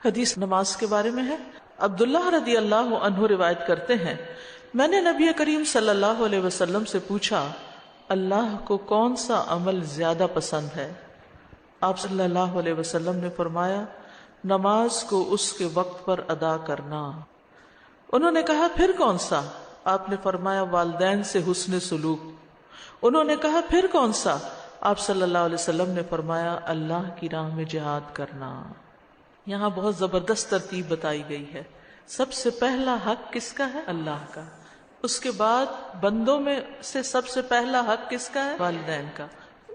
حدیث نماز کے بارے میں ہے. عبداللہ رضی اللہ عنہ روایت کرتے ہیں، میں نے نبی کریم صلی اللہ علیہ وسلم سے پوچھا اللہ کو کون سا عمل زیادہ پسند ہے؟ آپ صلی اللہ علیہ وسلم نے فرمایا نماز کو اس کے وقت پر ادا کرنا. انہوں نے کہا پھر کون سا؟ آپ نے فرمایا والدین سے حسن سلوک. انہوں نے کہا پھر کون سا؟ آپ صلی اللہ علیہ وسلم نے فرمایا اللہ کی راہ میں جہاد کرنا. یہاں بہت زبردست ترتیب بتائی گئی ہے. سب سے پہلا حق کس کا ہے؟ اللہ کا. اس کے بعد بندوں میں سے سب سے پہلا حق کس کا ہے؟ والدین کا.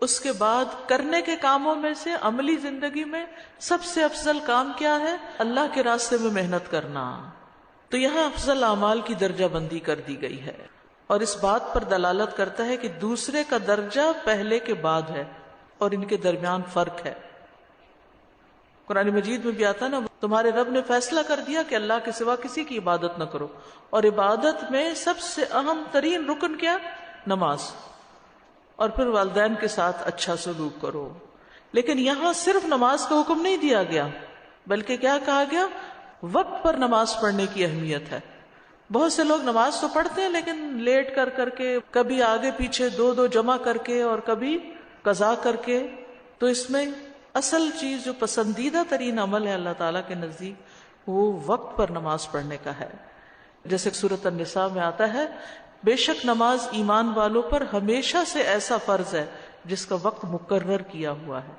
اس کے بعد کرنے کے کاموں میں سے عملی زندگی میں سب سے افضل کام کیا ہے؟ اللہ کے راستے میں محنت کرنا. تو یہاں افضل اعمال کی درجہ بندی کر دی گئی ہے اور اس بات پر دلالت کرتا ہے کہ دوسرے کا درجہ پہلے کے بعد ہے اور ان کے درمیان فرق ہے. قرآن مجید میں بھی آتا نا تمہارے رب نے فیصلہ کر دیا کہ اللہ کے سوا کسی کی عبادت نہ کرو، اور عبادت میں سب سے اہم ترین رکن کیا؟ نماز. اور پھر والدین کے ساتھ اچھا سلوک کرو. لیکن یہاں صرف نماز کا حکم نہیں دیا گیا بلکہ کیا کہا گیا؟ وقت پر نماز پڑھنے کی اہمیت ہے. بہت سے لوگ نماز تو پڑھتے ہیں لیکن لیٹ کر کر کے، کبھی آگے پیچھے دو دو جمع کر کے اور کبھی قضا کر کے. تو اس میں اصل چیز جو پسندیدہ ترین عمل ہے اللہ تعالیٰ کے نزدیک وہ وقت پر نماز پڑھنے کا ہے. جیسے سورۃ النساء میں آتا ہے بے شک نماز ایمان والوں پر ہمیشہ سے ایسا فرض ہے جس کا وقت مقرر کیا ہوا ہے.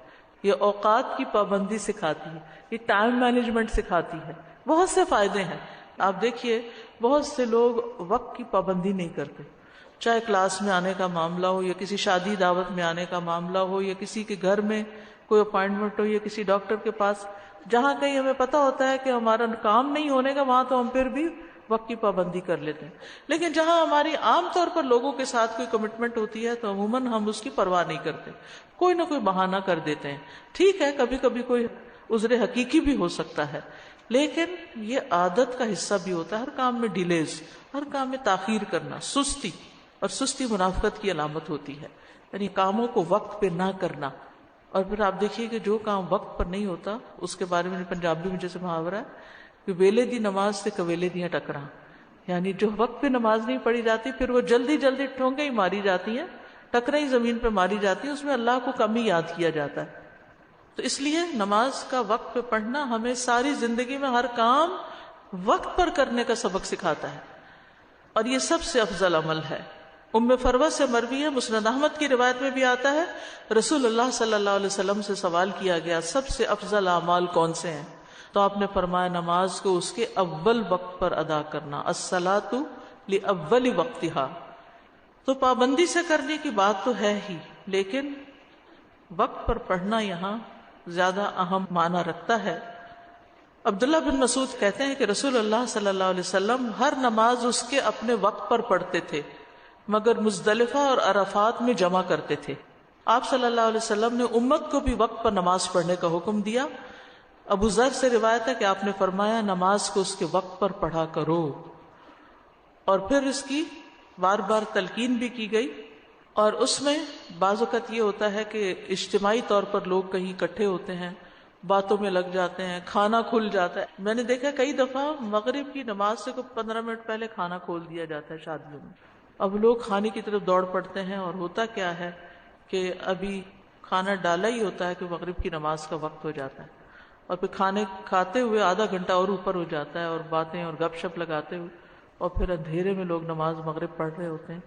یہ اوقات کی پابندی سکھاتی ہے، یہ ٹائم مینجمنٹ سکھاتی ہے. بہت سے فائدے ہیں. آپ دیکھیے بہت سے لوگ وقت کی پابندی نہیں کرتے، چاہے کلاس میں آنے کا معاملہ ہو یا کسی شادی دعوت میں آنے کا معاملہ ہو یا کسی کے گھر میں کوئی اپائنٹمنٹ ہو یا کسی ڈاکٹر کے پاس. جہاں کہیں ہمیں پتا ہوتا ہے کہ ہمارا کام نہیں ہونے کا وہاں تو ہم پھر بھی وقت کی پابندی کر لیتے ہیں. لیکن جہاں ہماری عام طور پر لوگوں کے ساتھ کوئی کمٹمنٹ ہوتی ہے تو عموماً ہم اس کی پرواہ نہیں کرتے، کوئی نہ کوئی بہانہ کر دیتے ہیں. ٹھیک ہے کبھی کبھی کوئی عذر حقیقی بھی ہو سکتا ہے لیکن یہ عادت کا حصہ بھی ہوتا ہے. ہر کام میں ڈیلیز، ہر کام میں تاخیر کرنا، سستی، اور سستی منافقت کی علامت ہوتی ہے. یعنی کاموں کو وقت پہ نہ کرنا. اور پھر آپ دیکھیے کہ جو کام وقت پر نہیں ہوتا اس کے بارے میں پنجابی میں جیسے محاورہ ہے کہ ویلے دی نماز سے کویلے دیاں ٹکراں. یعنی جو وقت پہ نماز نہیں پڑھی جاتی پھر وہ جلدی جلدی ٹھونکیں ہی ماری جاتی ہیں، ٹکریں ہی زمین پہ ماری جاتی ہیں، اس میں اللہ کو کم ہی یاد کیا جاتا ہے. تو اس لیے نماز کا وقت پہ پڑھنا ہمیں ساری زندگی میں ہر کام وقت پر کرنے کا سبق سکھاتا ہے اور یہ سب سے افضل عمل ہے. ام فروہ سے مروی ہے، مسند احمد کی روایت میں بھی آتا ہے رسول اللہ صلی اللہ علیہ وسلم سے سوال کیا گیا سب سے افضل اعمال کون سے ہیں؟ تو آپ نے فرمایا نماز کو اس کے اول وقت پر ادا کرنا، الصلاۃ لأول وقتہا. تو پابندی سے کرنے کی بات تو ہے ہی لیکن وقت پر پڑھنا یہاں زیادہ اہم معنی رکھتا ہے. عبداللہ بن مسعود کہتے ہیں کہ رسول اللہ صلی اللہ علیہ وسلم ہر نماز اس کے اپنے وقت پر پڑھتے تھے مگر مزدلفہ اور عرفات میں جمع کرتے تھے. آپ صلی اللہ علیہ وسلم نے امت کو بھی وقت پر نماز پڑھنے کا حکم دیا. ابو ذر سے روایت ہے کہ آپ نے فرمایا نماز کو اس کے وقت پر پڑھا کرو، اور پھر اس کی بار بار تلقین بھی کی گئی. اور اس میں بعض اوقات یہ ہوتا ہے کہ اجتماعی طور پر لوگ کہیں اکٹھے ہوتے ہیں، باتوں میں لگ جاتے ہیں، کھانا کھل جاتا ہے. میں نے دیکھا کئی دفعہ مغرب کی نماز سے 15 منٹ پہلے کھانا کھول دیا جاتا ہے شادیوں میں. اب لوگ کھانے کی طرف دوڑ پڑتے ہیں اور ہوتا کیا ہے کہ ابھی کھانا ڈالا ہی ہوتا ہے کہ مغرب کی نماز کا وقت ہو جاتا ہے اور پھر کھانے کھاتے ہوئے آدھا گھنٹہ اور اوپر ہو جاتا ہے اور باتیں اور گپ شپ لگاتے ہوئے اور پھر اندھیرے میں لوگ نماز مغرب پڑھ رہے ہوتے ہیں.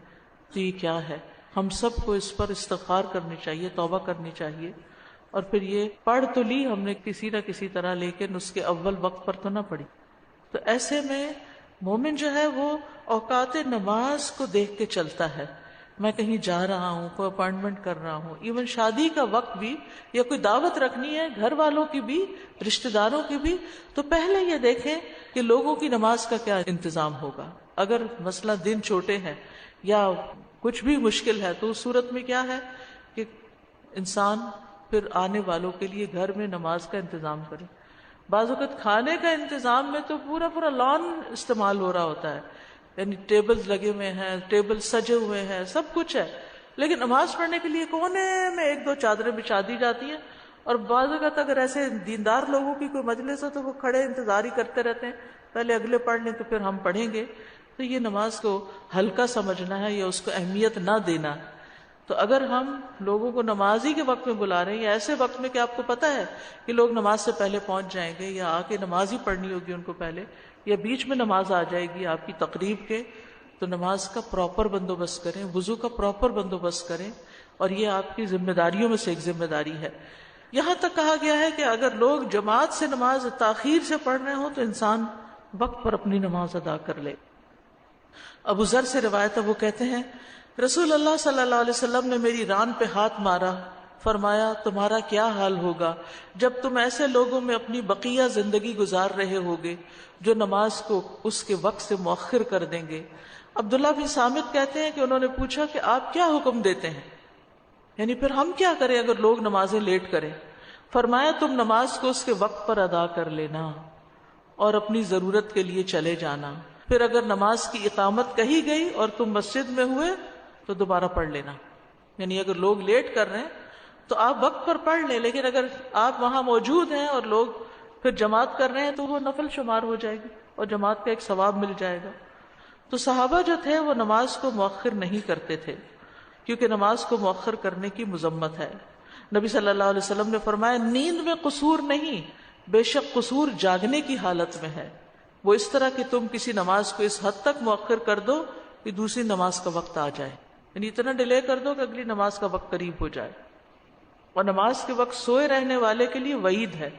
تو یہ کیا ہے؟ ہم سب کو اس پر استغفار کرنی چاہیے، توبہ کرنی چاہیے. اور پھر یہ پڑھ تو لی ہم نے کسی نہ کسی طرح لیکن اس کے اول وقت پر تو نہ پڑھی. تو ایسے میں مومن جو ہے وہ اوقات نماز کو دیکھ کے چلتا ہے. میں کہیں جا رہا ہوں، کوئی اپائنٹمنٹ کر رہا ہوں، ایون شادی کا وقت بھی یا کوئی دعوت رکھنی ہے گھر والوں کی بھی رشتہ داروں کی بھی، تو پہلے یہ دیکھیں کہ لوگوں کی نماز کا کیا انتظام ہوگا. اگر مسئلہ دن چھوٹے ہیں یا کچھ بھی مشکل ہے تو اس صورت میں کیا ہے کہ انسان پھر آنے والوں کے لیے گھر میں نماز کا انتظام کرے. بعض اوقات کھانے کا انتظام میں تو پورا لان استعمال ہو رہا ہوتا ہے، یعنی ٹیبلز لگے ہوئے ہیں، ٹیبل سجے ہوئے ہیں، سب کچھ ہے، لیکن نماز پڑھنے کے لیے کونے میں 1-2 چادریں بچھا دی جاتی ہیں اور بعض اوقات اگر ایسے دیندار لوگوں کی کوئی مجلس ہو تو وہ کھڑے انتظار ہی کرتے رہتے ہیں، پہلے اگلے پڑھ لیں تو پھر ہم پڑھیں گے. تو یہ نماز کو ہلکا سمجھنا ہے یا اس کو اہمیت نہ دینا. تو اگر ہم لوگوں کو نماز ہی کے وقت میں بلا رہے ہیں یا ایسے وقت میں کہ آپ کو پتا ہے کہ لوگ نماز سے پہلے پہنچ جائیں گے یا آ کے نماز ہی پڑھنی ہوگی ان کو پہلے، یا بیچ میں نماز آ جائے گی آپ کی تقریب کے، تو نماز کا پراپر بندوبست کریں، وضو کا پراپر بندوبست کریں، اور یہ آپ کی ذمہ داریوں میں سے ایک ذمہ داری ہے. یہاں تک کہا گیا ہے کہ اگر لوگ جماعت سے نماز تاخیر سے پڑھ رہے ہوں تو انسان وقت پر اپنی نماز ادا کر لے. ابو ذر سے روایت ہے، وہ کہتے ہیں رسول اللہ صلی اللہ علیہ وسلم نے میری ران پہ ہاتھ مارا، فرمایا تمہارا کیا حال ہوگا جب تم ایسے لوگوں میں اپنی بقیہ زندگی گزار رہے ہوگے جو نماز کو اس کے وقت سے مؤخر کر دیں گے. عبداللہ بن صامت کہتے ہیں کہ انہوں نے پوچھا کہ آپ کیا حکم دیتے ہیں، یعنی پھر ہم کیا کریں اگر لوگ نمازیں لیٹ کریں؟ فرمایا تم نماز کو اس کے وقت پر ادا کر لینا اور اپنی ضرورت کے لیے چلے جانا. پھر اگر نماز کی اقامت کہی گئی اور تم مسجد میں ہوئے تو دوبارہ پڑھ لینا. یعنی اگر لوگ لیٹ کر رہے ہیں تو آپ وقت پر پڑھ لیں، لیکن اگر آپ وہاں موجود ہیں اور لوگ پھر جماعت کر رہے ہیں تو وہ نفل شمار ہو جائے گی اور جماعت کا ایک ثواب مل جائے گا. تو صحابہ جو تھے وہ نماز کو مؤخر نہیں کرتے تھے کیونکہ نماز کو مؤخر کرنے کی مذمت ہے. نبی صلی اللہ علیہ وسلم نے فرمایا نیند میں قصور نہیں، بے شک قصور جاگنے کی حالت میں ہے. وہ اس طرح کہ تم کسی نماز کو اس حد تک مؤخر کر دو کہ دوسری نماز کا وقت آ جائے، یعنی اتنا ڈیلے کر دو کہ اگلی نماز کا وقت قریب ہو جائے. اور نماز کے وقت سوئے رہنے والے کے لیے وعید ہے.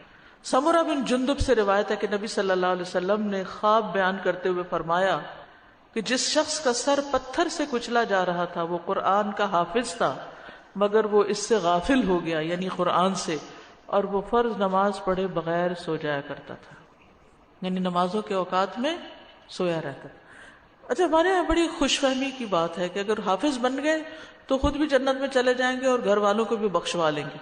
سمرہ بن جندب سے روایت ہے کہ نبی صلی اللہ علیہ وسلم نے خواب بیان کرتے ہوئے فرمایا کہ جس شخص کا سر پتھر سے کچلا جا رہا تھا وہ قرآن کا حافظ تھا مگر وہ اس سے غافل ہو گیا، یعنی قرآن سے، اور وہ فرض نماز پڑھے بغیر سو جایا کرتا تھا، یعنی نمازوں کے اوقات میں سویا رہتا. اچھا، ہمارے یہاں بڑی خوش فہمی کی بات ہے کہ اگر حافظ بن گئے تو خود بھی جنت میں چلے جائیں گے اور گھر والوں کو بھی بخشوا لیں گے.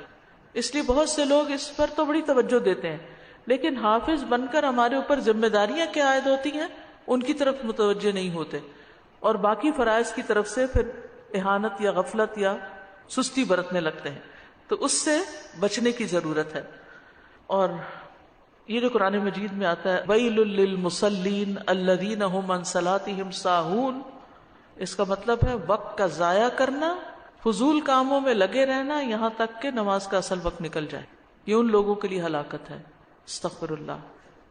اس لیے بہت سے لوگ اس پر تو بڑی توجہ دیتے ہیں، لیکن حافظ بن کر ہمارے اوپر ذمہ داریاں کیا عائد ہوتی ہیں ان کی طرف متوجہ نہیں ہوتے، اور باقی فرائض کی طرف سے پھر اہانت یا غفلت یا سستی برتنے لگتے ہیں. تو اس سے بچنے کی ضرورت ہے. اور یہ جو قرآن مجید میں آتا ہے وَيْلٌ لِّلْمُصَلِّينَ الَّذِينَ هُمْ عَنْ صَلَاتِهِمْ سَاهُونَ، اس کا مطلب ہے وقت کا ضائع کرنا، فضول کاموں میں لگے رہنا یہاں تک کہ نماز کا اصل وقت نکل جائے. یہ ان لوگوں کے لیے ہلاکت ہے. استغفر اللہ.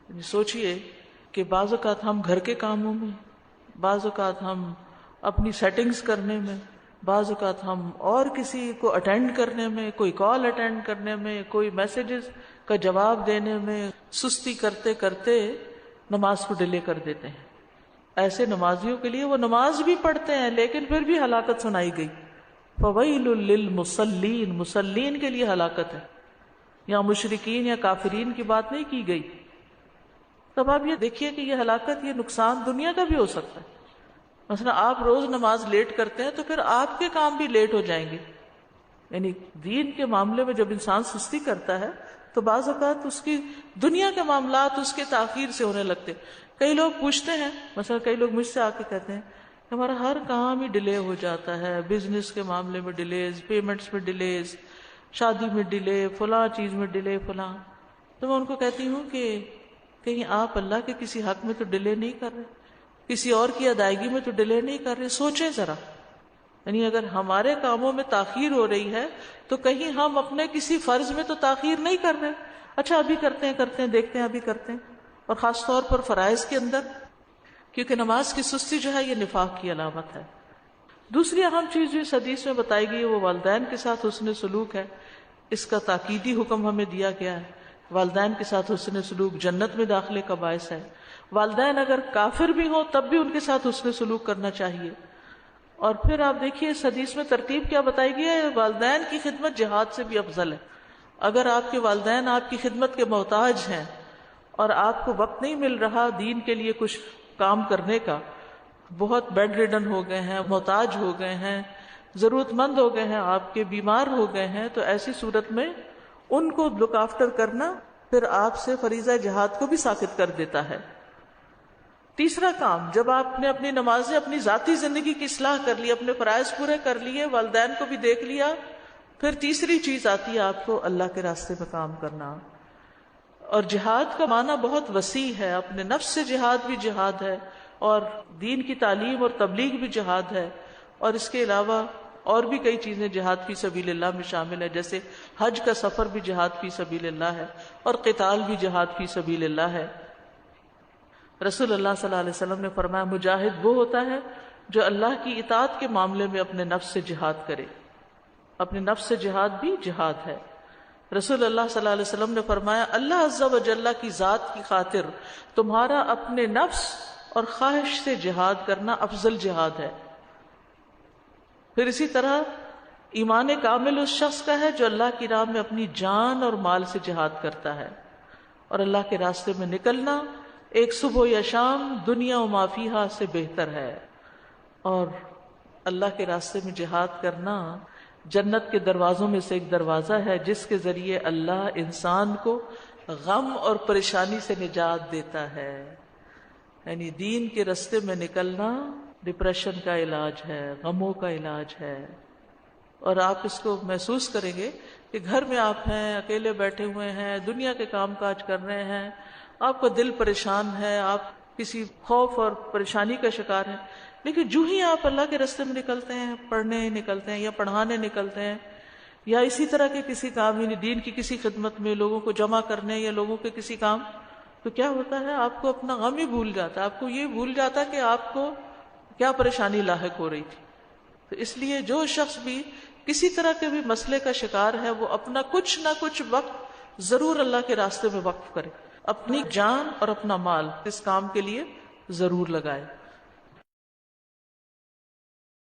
یعنی سوچئے کہ بعض اوقات ہم گھر کے کاموں میں، بعض اوقات ہم اپنی سیٹنگز کرنے میں، بعض اوقات ہم اور کسی کو اٹینڈ کرنے میں، کوئی کال اٹینڈ کرنے میں، کوئی میسیجز کا جواب دینے میں سستی کرتے کرتے نماز کو ڈیلے کر دیتے ہیں. ایسے نمازیوں کے لیے وہ نماز بھی پڑھتے ہیں لیکن پھر بھی ہلاکت سنائی گئی. فَوَيْلٌ لِّلْمُصَلِّينَ، مصلین کے لیے ہلاکت ہے. یہاں مشرکین یا کافرین کی بات نہیں کی گئی. تب آپ یہ دیکھیے کہ یہ ہلاکت، یہ نقصان دنیا کا بھی ہو سکتا ہے. مثلا آپ روز نماز لیٹ کرتے ہیں تو پھر آپ کے کام بھی لیٹ ہو جائیں گے. یعنی دین کے معاملے میں جب انسان سستی کرتا ہے تو بعض اوقات اس کی دنیا کے معاملات اس کے تاخیر سے ہونے لگتے. کئی لوگ پوچھتے ہیں، مثلا کئی لوگ مجھ سے آ کے کہتے ہیں کہ ہمارا ہر کام ہی ڈیلے ہو جاتا ہے، بزنس کے معاملے میں ڈیلیز، پیمنٹس میں ڈیلیز، شادی میں ڈیلے، فلاں چیز میں ڈیلے، فلاں. تو میں ان کو کہتی ہوں کہ کہیں آپ اللہ کے کسی حق میں تو ڈیلے نہیں کر رہے، کسی اور کی ادائیگی میں تو ڈیلے نہیں کر رہے. سوچیں ذرا، یعنی اگر ہمارے کاموں میں تاخیر ہو رہی ہے تو کہیں ہم اپنے کسی فرض میں تو تاخیر نہیں کر رہے. اچھا ابھی کرتے ہیں دیکھتے ہیں ابھی کرتے ہیں. اور خاص طور پر فرائض کے اندر، کیونکہ نماز کی سستی جو ہے یہ نفاق کی علامت ہے. دوسری اہم چیز جو اس حدیث میں بتائی گئی ہے وہ والدین کے ساتھ حسن سلوک ہے. اس کا تاکیدی حکم ہمیں دیا گیا ہے. والدین کے ساتھ حسن سلوک جنت میں داخلے کا باعث ہے. والدین اگر کافر بھی ہوں تب بھی ان کے ساتھ حسن سلوک کرنا چاہیے. اور پھر آپ دیکھیے اس حدیث میں ترتیب کیا بتائی گئی ہے، والدین کی خدمت جہاد سے بھی افضل ہے. اگر آپ کے والدین آپ کی خدمت کے محتاج ہیں اور آپ کو وقت نہیں مل رہا دین کے لیے کچھ کام کرنے کا، بہت بیڈ ریڈن ہو گئے ہیں، محتاج ہو گئے ہیں، ضرورت مند ہو گئے ہیں، آپ کے بیمار ہو گئے ہیں، تو ایسی صورت میں ان کو لک آفٹر کرنا پھر آپ سے فریضہ جہاد کو بھی ساقط کر دیتا ہے. تیسرا کام، جب آپ نے اپنی نمازیں، اپنی ذاتی زندگی کی اصلاح کر لی، اپنے فرائض پورے کر لیے، والدین کو بھی دیکھ لیا، پھر تیسری چیز آتی ہے آپ کو اللہ کے راستے میں کام کرنا. اور جہاد کا معنی بہت وسیع ہے. اپنے نفس سے جہاد بھی جہاد ہے، اور دین کی تعلیم اور تبلیغ بھی جہاد ہے، اور اس کے علاوہ اور بھی کئی چیزیں جہاد فی سبیل اللہ میں شامل ہے، جیسے حج کا سفر بھی جہاد فی سبیل اللہ ہے، اور قتال بھی جہاد فی سبیل اللہ ہے. رسول اللہ صلی اللہ علیہ وسلم نے فرمایا مجاہد وہ ہوتا ہے جو اللہ کی اطاعت کے معاملے میں اپنے نفس سے جہاد کرے. اپنے نفس سے جہاد بھی جہاد ہے. رسول اللہ صلی اللہ علیہ وسلم نے فرمایا اللہ عز و جل کی ذات کی خاطر تمہارا اپنے نفس اور خواہش سے جہاد کرنا افضل جہاد ہے. پھر اسی طرح ایمان کامل اس شخص کا ہے جو اللہ کی راہ میں اپنی جان اور مال سے جہاد کرتا ہے. اور اللہ کے راستے میں نکلنا ایک صبح یا شام دنیا و ما فیہا سے بہتر ہے. اور اللہ کے راستے میں جہاد کرنا جنت کے دروازوں میں سے ایک دروازہ ہے جس کے ذریعے اللہ انسان کو غم اور پریشانی سے نجات دیتا ہے. یعنی دین کے راستے میں نکلنا ڈپریشن کا علاج ہے، غموں کا علاج ہے. اور آپ اس کو محسوس کریں گے کہ گھر میں آپ ہیں، اکیلے بیٹھے ہوئے ہیں، دنیا کے کام کاج کر رہے ہیں، آپ کا دل پریشان ہے، آپ کسی خوف اور پریشانی کا شکار ہیں، لیکن جو ہی آپ اللہ کے راستے میں نکلتے ہیں، پڑھنے نکلتے ہیں یا پڑھانے نکلتے ہیں یا اسی طرح کے کسی کام، یعنی دین کی کسی خدمت میں لوگوں کو جمع کرنے یا لوگوں کے کسی کام، تو کیا ہوتا ہے آپ کو اپنا غم ہی بھول جاتا ہے. آپ کو یہ بھول جاتا ہے کہ آپ کو کیا پریشانی لاحق ہو رہی تھی. تو اس لیے جو شخص بھی کسی طرح کے بھی مسئلے کا شکار ہے وہ اپنا کچھ نہ کچھ وقت ضرور اللہ کے راستے میں وقف کرے، اپنی جان اور اپنا مال اس کام کے لیے ضرور لگائے.